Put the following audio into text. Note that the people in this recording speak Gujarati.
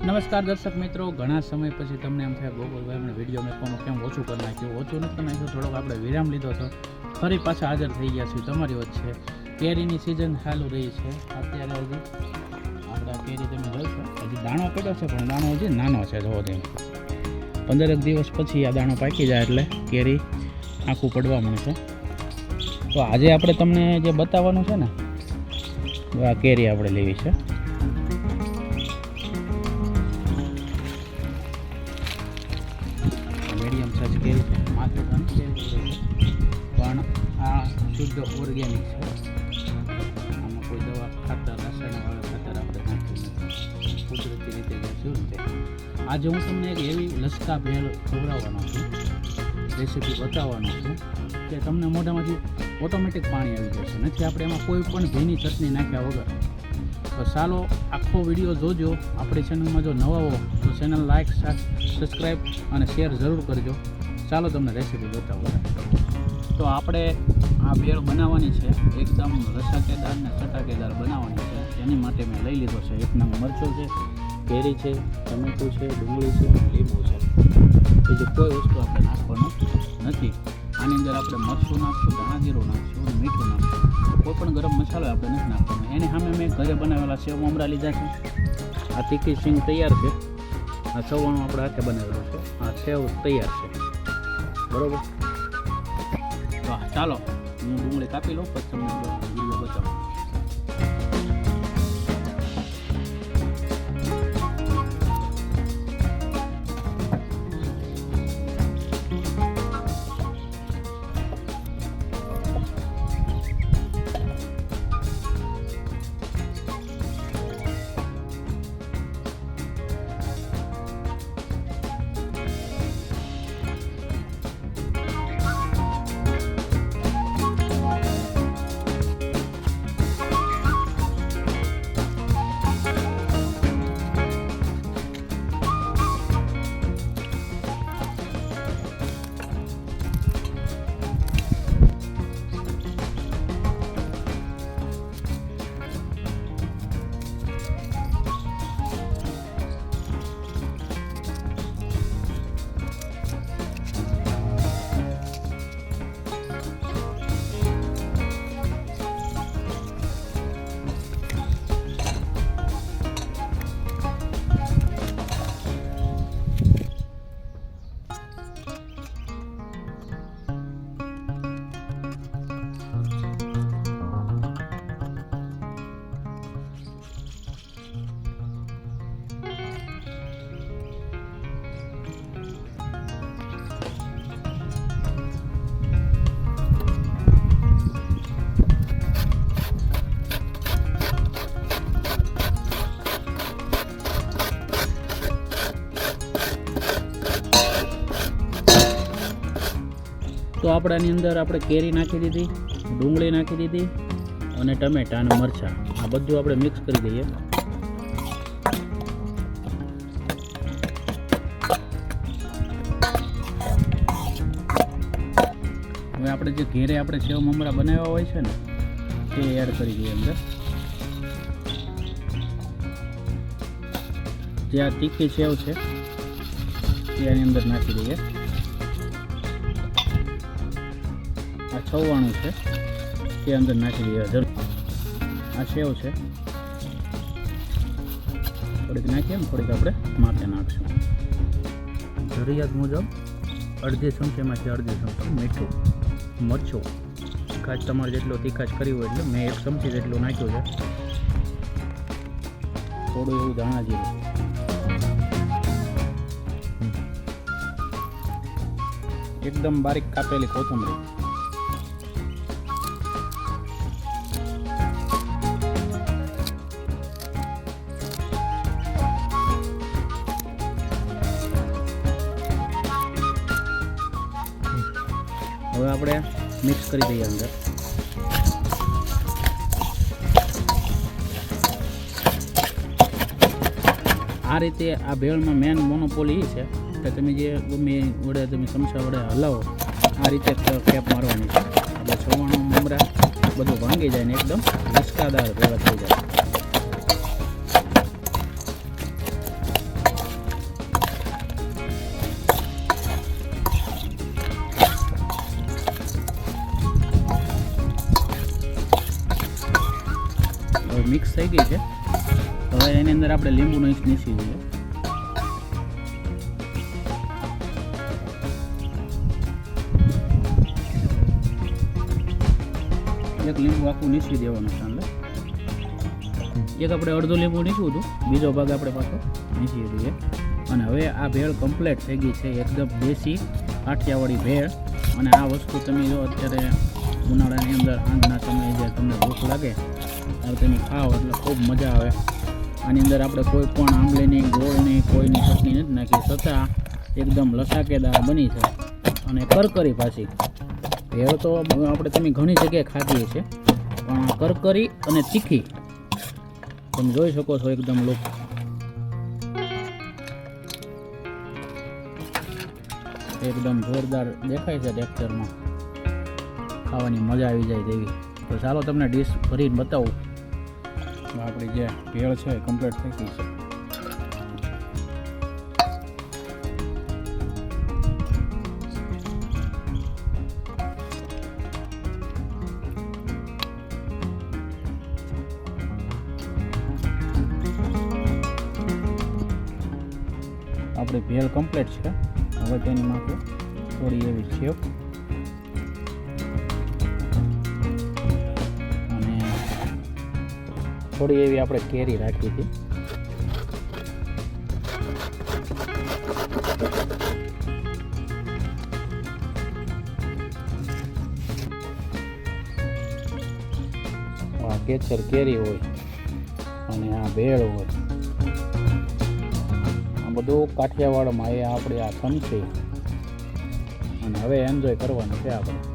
નમસ્કાર દર્શક મિત્રો, ઘણા સમય પછી તમને એમ થાય ગોકુલભાઈ આપણે વિડીયો મેકવામાં કેમ ઓછું કરી નાખ્યું. ઓછું નથી કરી નાખ્યું, થોડોક આપણે વિરામ લીધો હતો. ફરી પાછા હાજર થઈ ગયા છીએ તમારી વચ્ચે. કેરીની સિઝન ચાલુ રહી છે. અત્યારે હજી આપણે કેરી તમે જોઈશો, હજી દાણો પડ્યો છે, પણ દાણો હજી નાનો છે. જોવો તેમ 15 દિવસ પછી આ દાણો પાકી જાય એટલે કેરી આખું પડવા મળશે. તો આજે આપણે તમને જે બતાવવાનું છે ને, આ કેરી આપણે લેવી છે. મીડિયમ સાઇઝ કેરી છે, માત્ર કેરી પણ આ શુદ્ધ ઓર્ગેનિક છે. આમાં કોઈ દવા ખાતર રસાયણવાળા ખાતર આપણે નાખીએ નથી, કુદરતી રીતે જે શું તે. આજે હું તમને એક એવી લસકા ભેળ ખવડાવવાનો છું, રેસીપી બતાવવાનો છું કે તમને મોઢામાંથી ઓટોમેટિક પાણી આવી જશે. નથી આપણે એમાં કોઈ પણ ભીની ચટણી નાખ્યા વગર. તો ચાલો આખો વિડીયો જોજો. આપણી ચેનલમાં જો નવા હો તો ચેનલ લાઇક, સબસ્ક્રાઈબ અને શેર જરૂર કરજો. ચાલો તમને રેસીપી બતાવો. તો આપણે આ ભેળ બનાવવાની છે, એકદમ રસાકેદાર ને ચટાકેદાર બનાવવાની છે. એની માટે મેં લઈ લીધો છે 1 નંગ મરચું છે, કેરી છે, ટમેટું છે, ડુંગળી છે, લીંબુ છે. બીજું કોઈ વસ્તુ આપણે નાખવાનું નથી. આની અંદર આપણે મરચું નાખશું, ધાણા જીરું નાખશું, મીઠું નાખશું. કોઈ પણ ગરમ મસાલો આપણે નથી નાખવાનો. એની સામે મેં ઘરે બનાવેલા સેવ મમરા લીધા છે. આ તીખી સિંગ તૈયાર છે. આ સવાણું આપણે હાથે બનાવેલું છે. આ સેવ તૈયાર છે, બરાબર. વાહ, ચાલો હું ડુંગળી કાપી લઉં, પછી તમને વિડીયો બતાવું. તો આપણાની અંદર આપણે કેરી નાખી દીધી, ડુંગળી નાખી દીધી અને ટમેટા અને મરચાં, આ બધું આપણે મિક્સ કરી દઈએ. હવે આપણે જે ઘેરે આપણે સેવ મમરા બનાવ્યા હોય છે ને, તે એડ કરી દઈએ અંદર. જે આ તીખી સેવ છે તે આની અંદર નાખી દઈએ. આ છવ્વાણું છે તે અંદર નાખી દઈએ. આ સેવ છે, થોડીક નાખીએ ને, થોડીક આપણે માથે નાખશું. જરૂરિયાત મુજબ અડધી ચમચીમાંથી અડધી ચમચી મીઠું, મરચું, તીખાશ તમારે જેટલો તીખાશ કરી હોય એટલે મેં 1 ચમચી જેટલું નાખ્યું છે. થોડું એવું ધાણા જીરું, એકદમ બારીક કાપેલી કોથમરી. હવે આપણે મિક્સ કરી દઈએ અંદર. આ રીતે આ ભેળમાં મેન મોનોપોલી એ છે કે તમે જે ગમે વડે તમે ચમચા વડે હલાવો, આ રીતે કેપ મારવાની છે. એટલે છવાણું મમરા બધું ભાંગી જાય ને એકદમ લસકાદાર ભેળા થઈ જાય. થઈ ગઈ છે. હવે એની અંદર આપણે લીંબુ નીસી દઈએ. એક લીંબુ આખું નીસી દેવાનું છે અંદર. એક આપણે અડધો લીંબુ નીસવું હતું, બીજો ભાગ આપણે પાછો નીસી દઈએ. અને હવે આ ભેળ કમ્પ્લીટ થઈ ગઈ છે, એકદમ દેશી કાઠિયાવાડી ભેળ. અને આ વસ્તુ તમે જો અત્યારે ઉનાળાની અંદર સાંજના સમયે જે તમને ભૂખ લાગે ત્યારે તમે ખાઓ એટલે ખૂબ મજા આવે. આની અંદર આપણે કોઈ પણ આંબલીની ગોળની કોઈની ચટણી નથી નાખી, છતાં એકદમ લસાકેદાર બની છે અને કરકરી પાછી. ભેળ તો આપણે તમે ઘણી જગ્યાએ ખાધી છે, પણ કરકરી અને તીખી તમે જોઈ શકો છો એકદમ લુક. એકદમ જોરદાર દેખાય છે ટેક્સચરમાં, ખાવાની મજા આવી જાય તેવી. તો ચાલો તમને ડીશ ભરીને બતાવું. આપણી જે ભેળ છે કમ્પ્લીટ થઈ ગઈ છે. આપણી ભેળ કમ્પ્લીટ છે. હવે તેની માથે થોડી એવી સેવ અને થોડી એવી આપણે કેરી રાખી હતી. આ કેસર કેરી હોય અને આ ભેળ હોય, બધું કાઠિયાવાડમાં એ આપણે આ ખમશે. અને હવે એન્જોય કરવાનું છે આપણે.